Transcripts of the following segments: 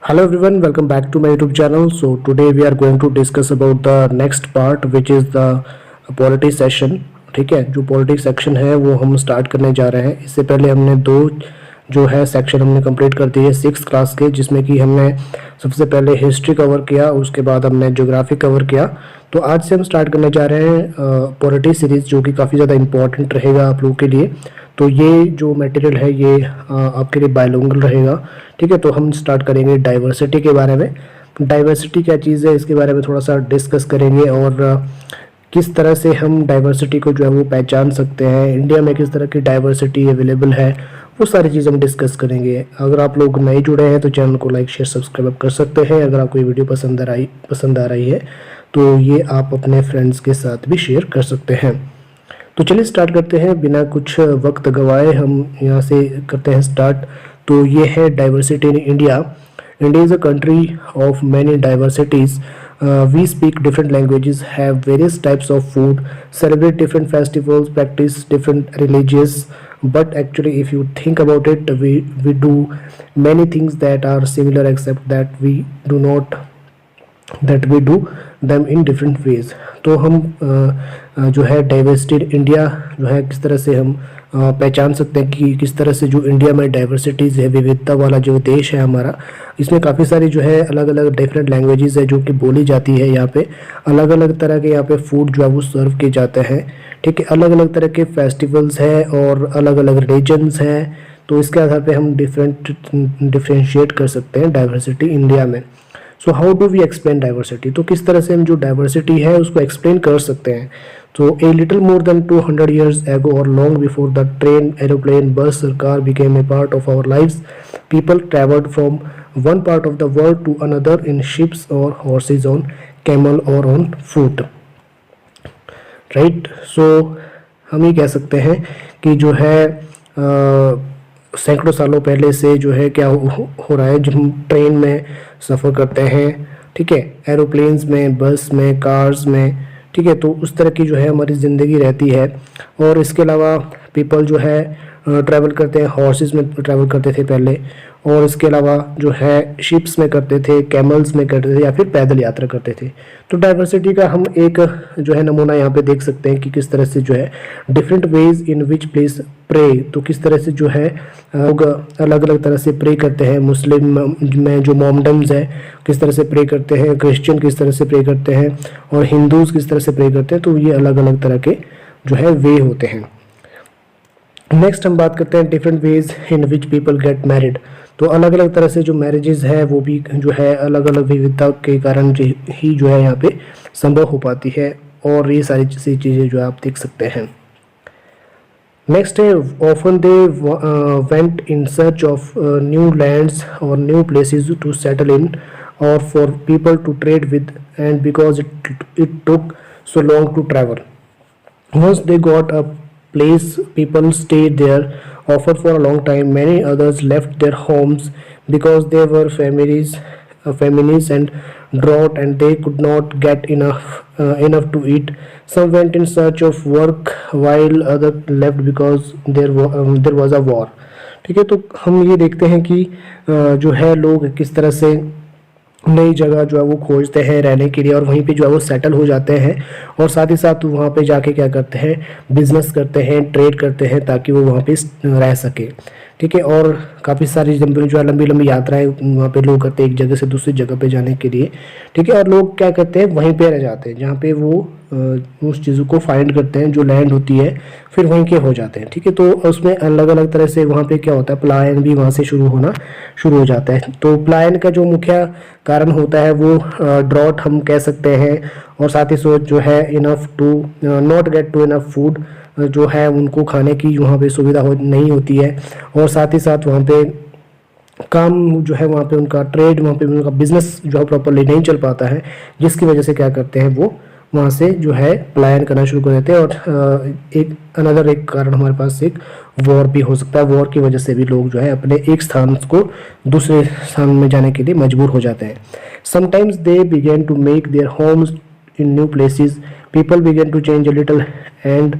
Hello everyone, welcome back to my YouTube channel. So today we are going to discuss about the next part which is the polity session. ठीक है, जो polity section है वो हम start करने जा रहे हैं। इससे पहले हमने दो जो है सेक्शन हमने कंप्लीट कर दिए 6th क्लास के, जिसमें कि हमने सबसे पहले हिस्ट्री कवर किया, उसके बाद हमने ज्योग्राफी कवर किया। तो आज से हम स्टार्ट करने जा रहे हैं पॉलिटी सीरीज़, जो कि काफ़ी ज़्यादा इंपॉर्टेंट रहेगा आप लोगों के लिए। तो ये जो मटेरियल है ये आपके लिए बायलिंगुअल रहेगा। ठीक है, तो हम स्टार्ट करेंगे डाइवर्सिटी के बारे में। डाइवर्सिटी क्या चीज़ है इसके बारे में थोड़ा सा डिस्कस करेंगे, और किस तरह से हम डाइवर्सिटी को जो है वो पहचान सकते हैं, इंडिया में किस तरह की डाइवर्सिटी अवेलेबल है, वो सारी चीज़ हम डिस्कस करेंगे। अगर आप लोग नए जुड़े हैं तो चैनल को लाइक शेयर सब्सक्राइब कर सकते हैं। अगर आपको ये वीडियो पसंद आ रही है तो ये आप अपने फ्रेंड्स के साथ भी शेयर कर सकते हैं। तो चलिए स्टार्ट करते हैं, बिना कुछ वक्त गवाए हम यहाँ से करते हैं स्टार्ट। तो ये है diversity in India. India is a country of many diversities. We speak different languages, have various types of food, celebrate different festivals, practice different religions. But actually, if you think about it, we do many things that are similar, except that we do them in different ways. तो हम जो है diversity India जो है किस तरह से हम पहचान सकते हैं कि किस तरह से जो इंडिया में डाइवर्सिटीज़ है, विविधता वाला जो देश है हमारा, इसमें काफ़ी सारी जो है अलग अलग डिफरेंट लैंग्वेजेस है जो कि बोली जाती है। यहाँ पे अलग अलग तरह के यहाँ पे फूड जो है वो सर्व किए जाते हैं। ठीक है, अलग अलग तरह के फेस्टिवल्स हैं और अलग अलग रिलीजन्स हैं। तो इसके आधार पे हम डिफ्रेंशिएट कर सकते हैं डाइवर्सिटी इंडिया में। So how do we explain diversity, तो किस तरह से हम जो डाइवर्सिटी है उसको एक्सप्लेन कर सकते हैं। तो a little more than 200 years ago or long before the train, aeroplane, bus or car became a part of our lives, people traveled from one part of the world to another in ships or horses, on camel or on foot. Right, so हम ये कह सकते हैं कि जो है सैकड़ों सालों पहले से जो है क्या हो रहा है, जब हम ट्रेन में सफ़र करते हैं, ठीक है, एरोप्लेन्स में, बस में, कार्स में, ठीक है, तो उस तरह की जो है हमारी ज़िंदगी रहती है। और इसके अलावा पीपल जो है ट्रैवल करते हैं, हॉर्सेस में ट्रैवल करते थे पहले, और इसके अलावा जो है शिप्स में करते थे, कैमल्स में करते थे, या फिर पैदल यात्रा करते थे। तो डाइवर्सिटी का हम एक जो है नमूना यहाँ पे देख सकते हैं कि किस तरह से जो है different ways in which place pray, तो किस तरह से जो है लोग अलग अलग तरह से प्रे करते हैं। मुस्लिम में जो मोमडम्स है किस तरह से प्रे करते हैं, क्रिश्चियन किस तरह से प्रे करते हैं, और हिंदूज़ किस तरह से प्रे करते हैं। तो ये अलग अलग तरह के जो है वे होते हैं। नेक्स्ट हम बात करते हैं different ways in which people get married. तो अलग अलग तरह से जो मैरिजेस है वो भी जो है अलग अलग विविधता के कारण ही जो है यहाँ पे संभव हो पाती है, और ये सारी चीज़ें जो आप देख सकते हैं। नेक्स्ट है often they went in search of new lands और new places to settle in, और for people to trade with, and because it took so long to travel. Once they got a place, people stayed there, often for a long time. Many others left their homes because they were families and drought, and they could not get enough to eat. Some went in search of work, while others left because there was a war. ठीक है, तो हम ये देखते हैं कि जो है लोग किस तरह से नई जगह जो है वो खोजते हैं रहने के लिए, और वहीं पे जो है वो सेटल हो जाते हैं, और साथ ही साथ वहाँ पे जाके क्या करते हैं, बिजनेस करते हैं, ट्रेड करते हैं, ताकि वो वहाँ पे रह सके। ठीक है, और काफ़ी सारी जो है लंबी लंबी यात्राएं वहाँ पे लोग करते हैं एक जगह से दूसरी जगह पे जाने के लिए। ठीक है, और लोग क्या करते हैं, वहीं पे रह जाते हैं जहाँ पे वो उस चीज़ों को फाइंड करते हैं, जो लैंड होती है, फिर वहीं के हो जाते हैं। ठीक है, तो उसमें अलग अलग तरह से वहाँ पे क्या होता है, पलायन भी वहाँ से शुरू हो जाता है। तो पलायन का जो मुख्य कारण होता है वो ड्रॉट हम कह सकते हैं, और साथ ही साथ जो है enough to not get to enough food, जो है उनको खाने की वहाँ पे सुविधा नहीं होती है, और साथ ही साथ वहाँ पे काम जो है वहाँ पे उनका ट्रेड, वहाँ पे उनका बिजनेस जो है प्रॉपरली नहीं चल पाता है, जिसकी वजह से क्या करते हैं वो वहाँ से जो है पलायन करना शुरू कर देते हैं। और एक कारण हमारे पास एक वॉर भी हो सकता है। वॉर की वजह से भी लोग जो है अपने एक स्थान को दूसरे स्थान में जाने के लिए मजबूर हो जाते हैं। Sometimes they begin to make their homes in new places. People began to change a little, and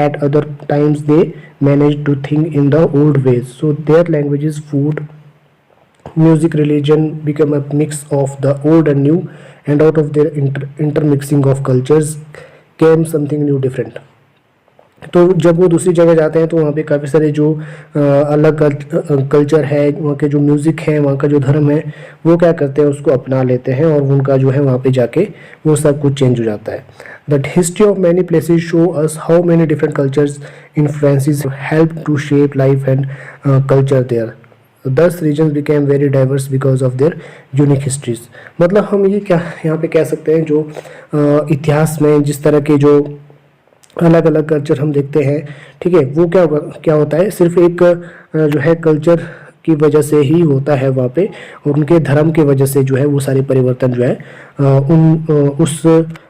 at other times they managed to think in the old ways. So their languages, food, Music, religion become a mix of the old and new, and out of their intermixing of cultures came something new, different. तो जब वो दूसरी जगह जाते हैं तो वहाँ पे काफ़ी सारे जो अलग कल्चर है, वहाँ के जो म्यूज़िक है, वहाँ का जो धर्म है, वो क्या करते हैं, उसको अपना लेते हैं और उनका जो है वहाँ पे जाके वो सब कुछ चेंज हो जाता है. The history of many places show us how many different cultures influences help to shape life and culture there. Thus regions became very diverse because of their unique histories. मतलब हम ये क्या यहाँ पे कह सकते हैं, जो इतिहास में जिस तरह के जो अलग अलग कल्चर हम देखते हैं, ठीक है, वो क्या होता है, सिर्फ एक जो है कल्चर की वजह से ही होता है वहाँ पे, और उनके धर्म की वजह से जो है वो सारे परिवर्तन जो है उस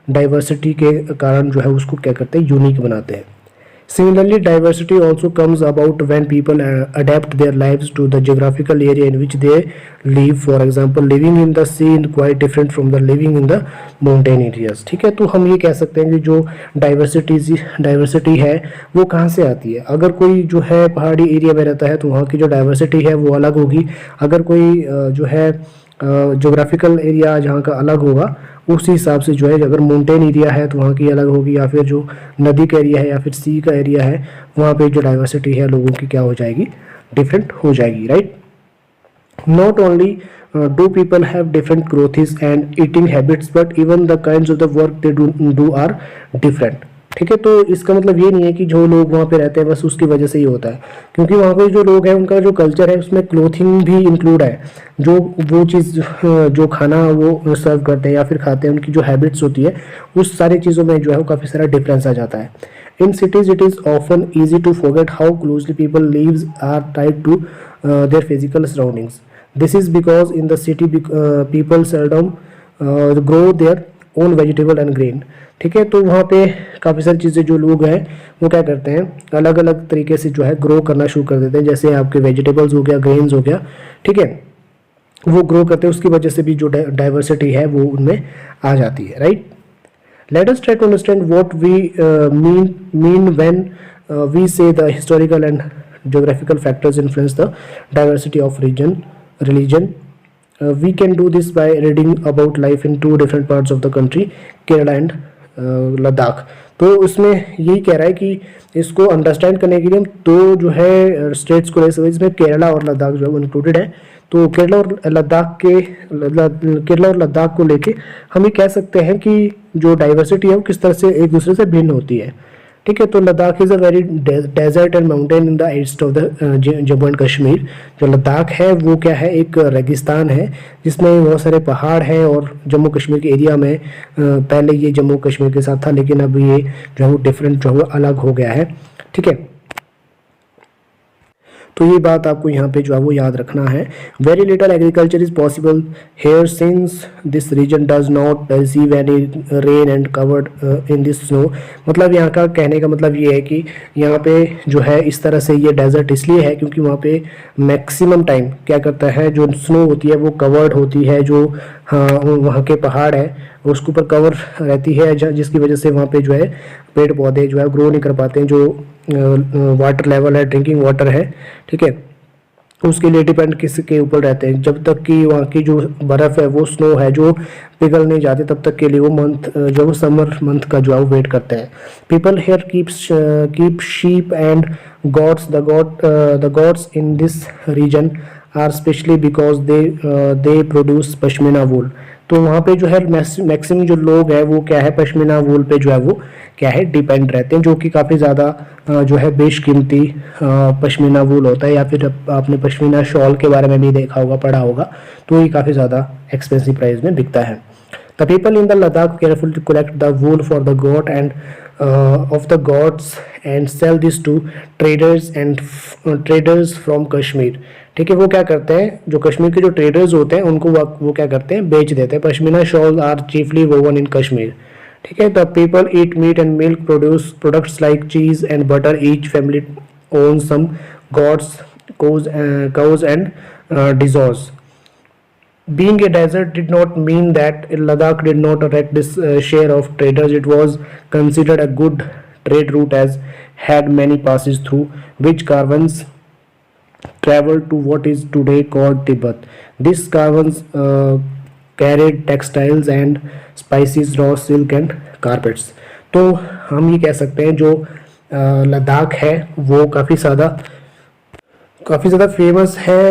डाइवर्सिटी के कारण जो है उसको क्या करते हैं, यूनिक बनाते हैं. Similarly, diversity also comes about when people adapt their lives to the geographical area in which they live. For example, living in the sea is quite different from the living in the mountain areas. ठीक है, तो हम ये कह सकते हैं कि जो डाइवर्सिटी है वो कहाँ से आती है. अगर कोई जो है पहाड़ी एरिया में रहता है तो वहाँ की जो डाइवर्सिटी है वो अलग होगी. अगर कोई जो है जोग्राफिकल एरिया जहाँ का अलग होगा, उसी हिसाब से जो है, अगर माउंटेन एरिया है तो वहाँ की अलग होगी, या फिर जो नदी का एरिया है या फिर सी का एरिया है, वहाँ पे जो डाइवर्सिटी है लोगों की क्या हो जाएगी, डिफरेंट हो जाएगी, right. Not only do people have different clothes and eating habits, but even the kinds of the work they do are different. ठीक है, तो इसका मतलब ये नहीं है कि जो लोग वहाँ पे रहते हैं बस उसकी वजह से ही होता है, क्योंकि वहाँ पे जो लोग हैं उनका जो कल्चर है उसमें क्लोथिंग भी इंक्लूड है. जो वो चीज़ जो खाना वो सर्व करते हैं या फिर खाते हैं, उनकी जो हैबिट्स होती है, उस सारी चीज़ों में जो है वो काफ़ी सारा डिफरेंस आ जाता है. In cities it is often easy to forget how closely people lives are tied to their physical surroundings. This is because in the city people seldom grow their own vegetable and grain. ठीक है, तो वहाँ पे काफ़ी सारी चीज़ें जो लोग हैं वो क्या करते हैं, अलग अलग तरीके से जो है ग्रो करना शुरू कर देते हैं. जैसे आपके वेजिटेबल्स हो गया, ग्रेन्स हो गया, ठीक है, वो ग्रो करते हैं, उसकी वजह से भी जो डाइवर्सिटी है वो उनमें आ जाती है, right. Let us try to understand what we mean when we say the historical and geographical factors influence the diversity of religion. We can do this by reading about life in two different parts of the country, Kerala and Ladakh. तो उसमें यही कह रहा है कि इसको understand करने के लिए हम दो जो है स्टेट्स को ले सकते हैं, इसमें केरला और लद्दाख जो है वो इंक्लूडेड है. तो केरला और लद्दाख को लेके हम ये कह सकते हैं कि जो डाइवर्सिटी है वो किस तरह से एक दूसरे से भिन्न होती है. ठीक है, तो Ladakh is a very desert and mountain in the east of the Jammu and Kashmir. जो लद्दाख है वो क्या है, एक रेगिस्तान है जिसमें बहुत सारे पहाड़ हैं, और जम्मू कश्मीर के एरिया में पहले ये जम्मू कश्मीर के साथ था, लेकिन अब ये जो है वो डिफरेंट जो है वो अलग हो गया है. ठीक है, तो ये बात आपको यहाँ पे जो है वो याद रखना है. Very little agriculture is possible here since this region does not receive any rain and covered in this snow. मतलब यहाँ का कहने का मतलब ये है कि यहाँ पे जो है इस तरह से ये डेजर्ट इसलिए है क्योंकि वहाँ पे मैक्सिमम टाइम क्या करता है, जो स्नो होती है वो कवर्ड होती है, जो वहाँ के पहाड़ है उसके ऊपर कवर रहती है, जिसकी वजह से वहाँ पे जो है पेड़ पौधे जो है ग्रो नहीं कर पाते हैं. जो वाटर लेवल है, ड्रिंकिंग वाटर है, ठीक है, उसके लिए डिपेंड किसके ऊपर रहते हैं. जब तक कि वहाँ की जो बर्फ़ है वो स्नो है जो पिघल नहीं जाती, तब तक के लिए वो मंथ जो वो समर मंथ का जो है वो वेट करते हैं. People here keep sheep and goats. The goats in this region are specially because they produce pashmina wool. तो वहाँ पे जो है मैक्सिमम जो लोग हैं वो क्या है, पश्मीना वूल पे जो है वो क्या है डिपेंड रहते हैं, जो कि काफ़ी ज़्यादा जो है बेशकीमती पश्मीना वूल होता है. या फिर आपने पश्मीना शॉल के बारे में भी देखा होगा, पढ़ा होगा, तो ये काफ़ी ज़्यादा एक्सपेंसिव प्राइस में बिकता है. The people in the Ladakh carefully collect the wool for the God and of the gods and sell this to traders from Kashmir. ठीक है, वो क्या करते हैं, जो कश्मीर के जो ट्रेडर्स होते हैं उनको वो क्या करते हैं, बेच देते हैं. Pashmina shawl are chiefly woven in Kashmir. ठीक है, the people eat meat and milk products like cheese and butter. Each family own some goats, cows and dissolves. Being a desert did not mean that Ladakh did not attract this share of traders. It was considered a good trade route as had many passes through which caravans traveled to what is today called Tibet. These caravans carried textiles and spices, raw silk and carpets. तो हम ये कह सकते हैं जो लद्दाख है वो काफ़ी ज़्यादा फेमस है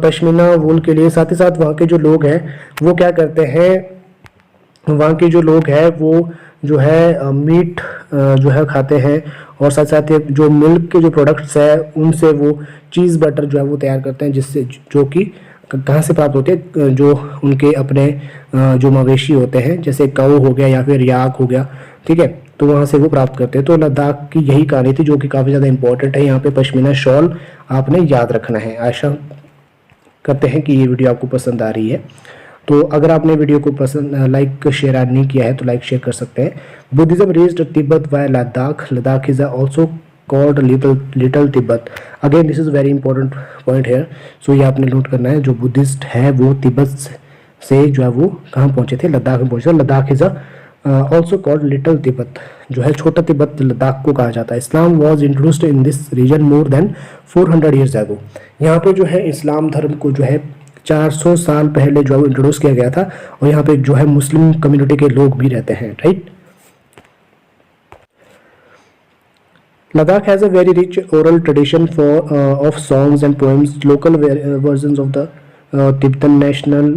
पश्मीना वूल के लिए। साथ ही साथ वहाँ के जो लोग हैं वो क्या करते हैं, वहाँ के जो लोग हैं वो जो है मीट जो है खाते हैं, और साथ साथ ये जो मिल्क के जो प्रोडक्ट्स है उनसे वो चीज़ बटर जो है वो तैयार करते हैं, जिससे जो कि कहाँ से प्राप्त होते हैं, जो उनके अपने जो मवेशी होते हैं जैसे काऊ हो गया या फिर याक हो गया, ठीक है, तो वहाँ से वो प्राप्त करते हैं। तो लद्दाख की यही कहानी थी जो कि काफ़ी ज़्यादा इंपॉर्टेंट है। यहाँ पे पश्मीना शॉल आपने याद रखना है। आशा करते हैं कि ये वीडियो आपको पसंद आ रही है। तो अगर आपने वीडियो को पसंद लाइक शेयर नहीं किया है तो लाइक शेयर कर सकते हैं। Buddhism reached Tibet via Ladakh. Ladakh is also called little Tibet. Again this is very important point है, सो ये आपने नोट करना है। जो बुद्धिस्ट है वो तिब्बत से जो है वो कहाँ पहुँचे थे, लद्दाख में पहुँचे। Ladakh is also called little Tibet, जो है छोटा तिब्बत लद्दाख को कहा जाता है। Islam was introduced in this region more than 400 years ago. यहाँ पे जो है इस्लाम धर्म को जो है 400 साल पहले जो है इंट्रोड्यूस किया गया था, और यहाँ पे जो है मुस्लिम कम्युनिटी के लोग भी रहते हैं, right. Ladakh has a very rich oral tradition of songs and poems. Local versions of the Tibetan national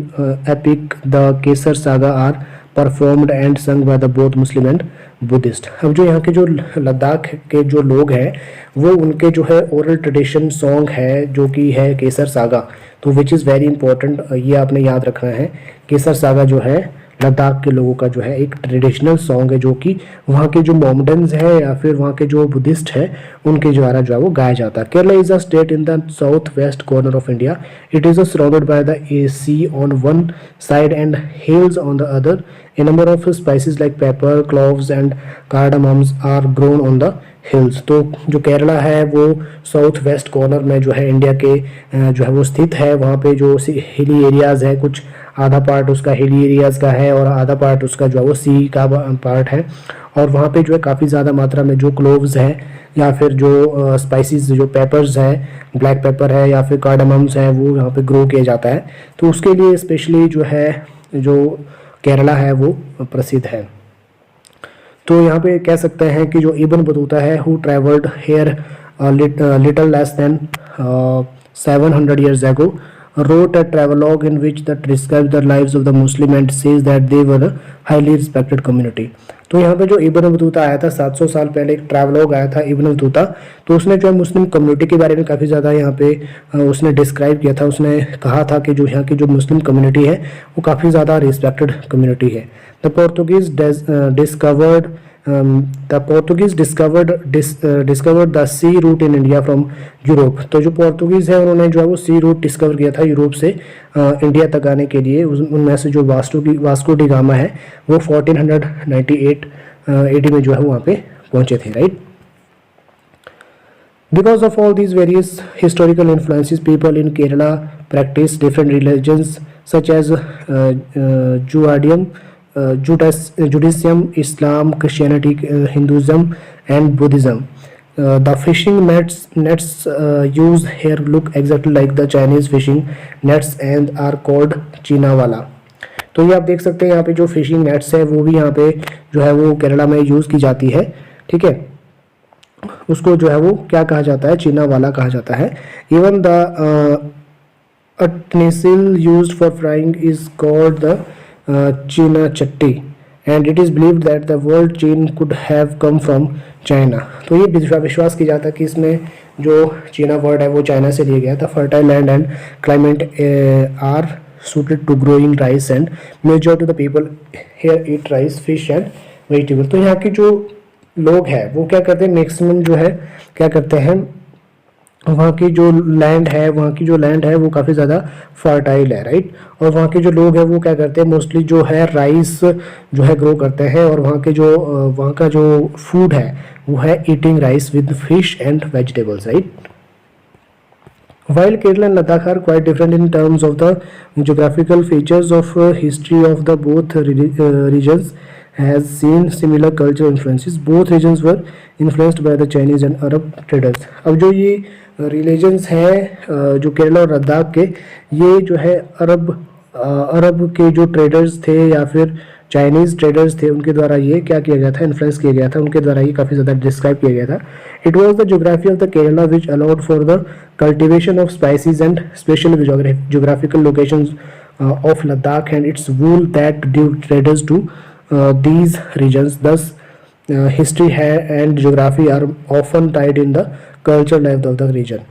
epic, the Kesar Saga, are performed and sung by the both Muslim and Buddhist. अब जो यहाँ के जो लद्दाख के जो लोग हैं वो उनके जो है ओरल ट्रेडिशन सॉन्ग है जो कि है केसर सागा, तो विच इज़ वेरी इंपॉर्टेंट, ये आपने याद रखना है। केसर सागा जो है लद्दाख के लोगों का जो है एक ट्रेडिशनल सॉन्ग है जो कि वहाँ के जो मोमडन्स है या फिर वहाँ के जो बुद्धिस्ट है उनके द्वारा जो है वो गाया जाता है। Kerala is a state in the south west corner of India. It is surrounded by the sea on one side and hills on the other. A number of spices like pepper, cloves and cardamoms are grown on the hills. तो जो केरला है वो south west corner में जो है India के जो है वो स्थित है। वहाँ पे जो हिली एरियाज़ है, कुछ आधा पार्ट उसका हिली एरियाज़ का है और आधा पार्ट उसका जो है वो सी का पार्ट है, और वहाँ पे जो है काफ़ी ज़्यादा मात्रा में जो क्लोव्स है या फिर जो स्पाइसेस जो पेपर्स है, ब्लैक पेपर है या फिर कार्डामम्स है, वो यहाँ पे ग्रो किया जाता है। तो उसके लिए स्पेशली जो है जो केरला है वो प्रसिद्ध है। तो यहाँ पे कह सकते हैं कि जो इब्न बतूता है who travelled here little less than 700 years ago wrote a travelogue in which that describes the lives of the Muslim and says that they were a highly respected community. तो यहाँ पे जो Ibn Battuta आया था 700 साल पहले, एक travelogue आया था इब्न बतूता, तो उसने जो है मुस्लिम कम्युनिटी के बारे में काफ़ी ज़्यादा यहाँ पे उसने डिस्क्राइब किया था। उसने कहा था कि जो यहाँ की जो मुस्लिम कम्युनिटी है वो काफ़ी ज़्यादा रिस्पेक्टेड कम्युनिटी है। The Portuguese discovered the sea route in India from Europe. तो जो पोर्तुगीज़ है उन्होंने जो है वो सी रूट डिस्कवर किया था यूरोप से इंडिया तक आने के लिए। उनमें से जो वास्को डी गामा है वो 1498 AD में जो है वहाँ पे पहुँचे थे, right. Because of all these various historical influences, people in Kerala practice different religions such as Judaism, Islam, Christianity, Hinduism, and Buddhism. The fishing nets used here look exactly like the Chinese fishing nets and are called चीनावाला। तो ये आप देख सकते हैं यहाँ पे जो fishing nets है वो भी यहाँ पे जो है वो केरला में यूज़ की जाती है, ठीक है। उसको जो है वो क्या कहा जाता है, चीनावाला कहा जाता है। इवन द utensil used for frying is called the cheena chatti and it is believed that the word cheen could have come from China. तो ये विश्वास किया जाता है कि इसमें जो चीना वर्ड है वो चाइना से लिया गया था। Fertile land and climate are suited to growing rice and majority of the people here eat rice, fish and vegetable। तो यहाँ के जो लोग हैं वो क्या करते हैं, मैक्सिमम जो है क्या करते हैं, वहाँ की जो लैंड है वो काफ़ी ज़्यादा फर्टाइल है, राइट। और वहाँ के जो लोग हैं वो क्या करते हैं, मोस्टली जो है राइस जो है ग्रो करते हैं, और वहाँ का जो फूड है वो है eating rice with fish and vegetables, right. While Kerala and Ladakh are quite different in terms of the geographical features of history of the both regions has seen similar cultural influences. Both regions were influenced by the Chinese and Arab traders. अब जो ये religions हैं जो केरला और लद्दाख के, ये जो है अरब के जो ट्रेडर्स थे या फिर चाइनीज़ ट्रेडर्स थे, उनके द्वारा ये क्या किया गया था, इन्फ्लुएंस किया गया था, उनके द्वारा ये काफ़ी ज़्यादा डिस्क्राइब किया गया था. It was the geography of the Kerala which allowed for the cultivation of spices and special geographical locations of Ladakh and its wool that drew traders to these regions. Thus, history and geography are often tied in the cultural life of the region.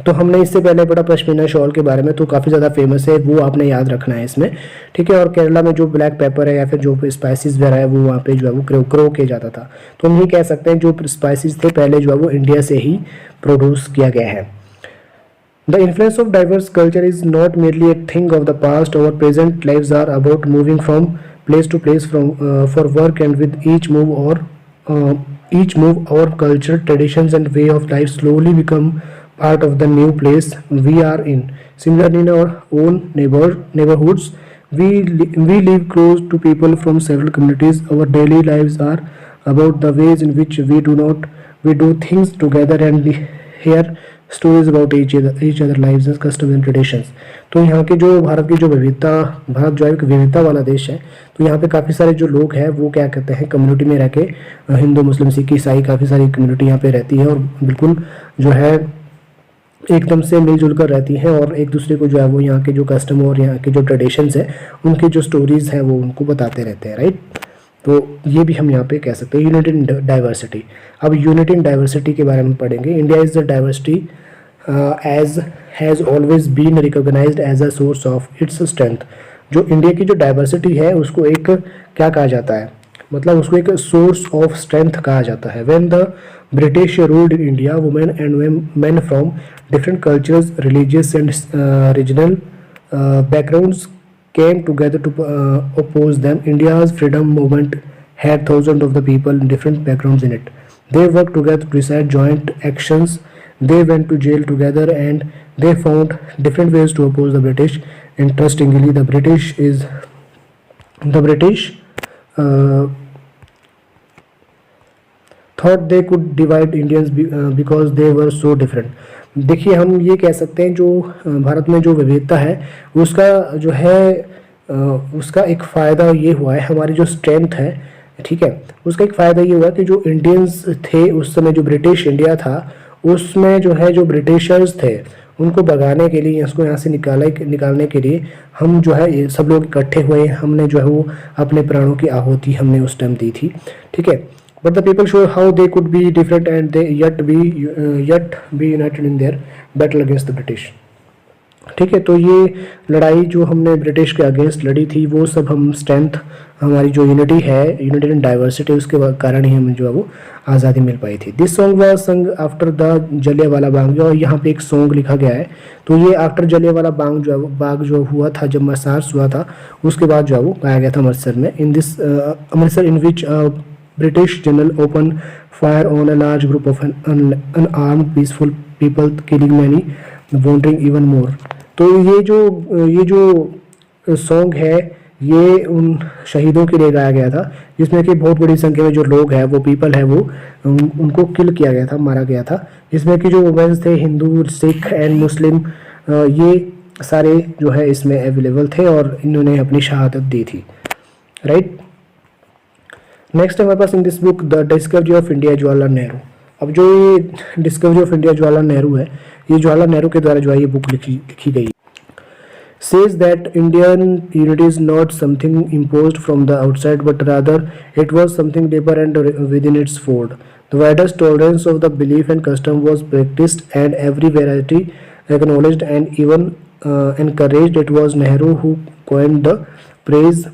तो हमने इससे पहले पढ़ा pashmina shawl के बारे में, तो काफ़ी ज़्यादा फेमस है, वो आपने याद रखना है इसमें, ठीक है. और केरला में जो ब्लैक पेपर है या फिर जो स्पाइसेस वगैरह है, वो वहाँ पे जो है वो ग्रो किया जाता था. तो हम ये कह सकते हैं जो स्पाइसेस थे पहले जो है वो इंडिया से ही प्रोड्यूस किया गया है. The influence of diverse culture is not merely a thing of the past. Our present lives are about moving from place to place for work, and with each move, our culture, traditions, and way of life slowly become part of the new place we are in. Similarly, in our own neighborhoods, we live close to people from several communities. Our daily lives are about the ways in which we do things together, and we hear stories about each other lives and customs and traditions. तो यहाँ के जो भारत की जो विविधता, भारत जो है एक विविधता वाला देश है, तो यहाँ पे काफ़ी सारे जो लोग हैं वो क्या कहते हैं, कम्युनिटी में रह के, हिंदू मुस्लिम सिख ईसाई काफ़ी सारी कम्युनिटी यहाँ पे रहती है और बिल्कुल जो है एकदम से मिलजुल कर रहती हैं और एक दूसरे को जो है वो यहाँ के जो कस्टम और यहाँ के जो ट्रेडिशंस हैं उनकी जो स्टोरीज़ हैं वो उनको बताते रहते हैं, राइट. तो ये भी हम यहाँ पे कह सकते हैं यूनिटी इन डाइवर्सिटी. अब यूनिटी इन डाइवर्सिटी के बारे में पढ़ेंगे. India is the diversity as has always been recognised as a source of its strength. जो इंडिया की जो डाइवर्सिटी है उसको एक क्या कहा जाता है, मतलब उसको एक सोर्स ऑफ स्ट्रेंथ कहा जाता है. When the British ruled in India, women and main from different cultures, religious and regional backgrounds came together to oppose them. India's freedom movement had thousands of the people in different backgrounds in it. They worked together to decide joint actions. They went to jail together and they found different ways to oppose the British. Interestingly, the British thought they could divide Indians because they were so different. देखिए हम ये कह सकते हैं जो भारत में जो विविधता है उसका जो है उसका एक फ़ायदा ये हुआ है, हमारी जो स्ट्रेंथ है, ठीक है, उसका एक फ़ायदा ये हुआ कि जो इंडियंस थे उस समय, जो ब्रिटिश इंडिया था उसमें जो है जो ब्रिटिशर्स थे उनको भगाने के लिए, उसको यहाँ से निकालने के लिए हम जो है ये सब लोग इकट्ठे हुए, हमने जो है वो अपने प्राणों की आहुति हमने उस टाइम दी थी, ठीक है. But the people show how they could be different and they yet be united in their battle against the British, ठीक है. तो ये लड़ाई जो हमने ब्रिटिश के अगेंस्ट लड़ी थी वो सब हम स्ट्रेंथ, हमारी जो यूनिटी है, यूनिटी इन डाइवर्सिटी, उसके कारण ही हमें जो है वो आज़ादी मिल पाई थी. दिस सॉन्ग वाज संग आफ्टर द जलियांवाला बाग. और यहाँ पे एक सॉन्ग लिखा गया है, तो ये आफ्टर जलियांवाला बाग जो हुआ था, जब मसार्स हुआ था उसके बाद जो है वो गाया गया था अमृतसर में. In this Amritsar in which British general opened fire on a large group of unarmed peaceful people, killing many, wounding even more. तो ये जो सॉन्ग है ये उन शहीदों के लिए गाया गया था जिसमें कि बहुत बड़ी संख्या में जो लोग हैं, वो पीपल है, वो उनको किल किया गया था, मारा गया था, जिसमें कि जो वुमेन्स थे, हिंदू, सिख एंड मुस्लिम, ये सारे जो है इसमें अवेलेबल थे और इन्होंने अपनी शहादत दी थी, राइट. नेक्स्ट हमारे पास in this book the discovery of India Jawaharlal Nehru. अब जो ये discovery of India Jawaharlal Nehru है, ये जवाहरलाल नेहरू के द्वारा जो है ये बुक लिखी गई. Says that Indian unity is not something imposed from the outside, but rather it was something deeper and within its fold. The widest tolerance of the belief and custom was practiced, and every variety acknowledged and even encouraged. It was Nehru who coined the phrase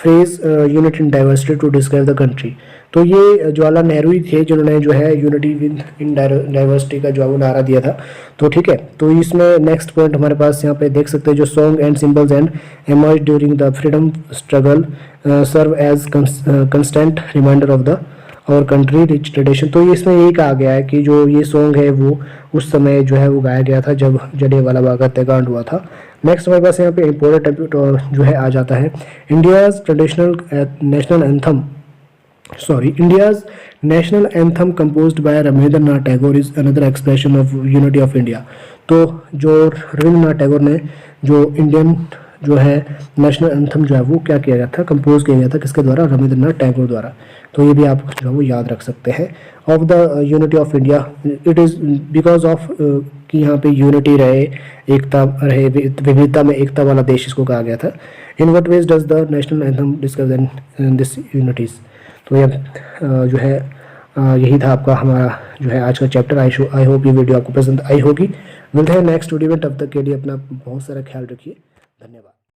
unity in diversity to describe the country. तो ये जवाहरलाल नेहरू ही थे जिन्होंने जो है unity in diversity का जो है वो नारा दिया था. तो ठीक है, तो इसमें नेक्स्ट पॉइंट हमारे पास यहाँ पे देख सकते हैं, जो song and symbols and emerge during the freedom struggle serve as constant reminder of the our country rich tradition. तो इसमें यही कहा गया है कि जो ये सॉन्ग है वो उस समय जो है वो गाया गया था जब जलियांवाला बाग हत्याकांड हुआ था. नेक्स्ट हमारे पास यहाँ पे इम्पोर्टेंट जो है आ जाता है, India's traditional national anthem sorry, India's national anthem composed by Rabindranath Tagore is another expression of unity of India. तो जो रविंद्रनाथ टैगोर ने जो इंडियन जो है नेशनल एंथम जो है वो क्या किया गया था, कंपोज किया गया था किसके द्वारा, रविंद्रनाथ टैगोर द्वारा। तो ये भी आप जो है वो याद रख सकते हैं। Of the unity of India, it is because of कि यहाँ पे यूनिटी रहे, एकता रहे, विविधता में एकता वाला देश इसको कहा गया था। In what veg does the national anthem discuss in this unities. तो ये जो है यही था आपका हमारा जो है आज का चैप्टर। आई होप ये वीडियो आपको पसंद आई होगी। मिलते हैं नेक्स्ट वीडियो में, तब तक के लिए अपना बहुत सारा ख्याल रखिए। धन्यवाद।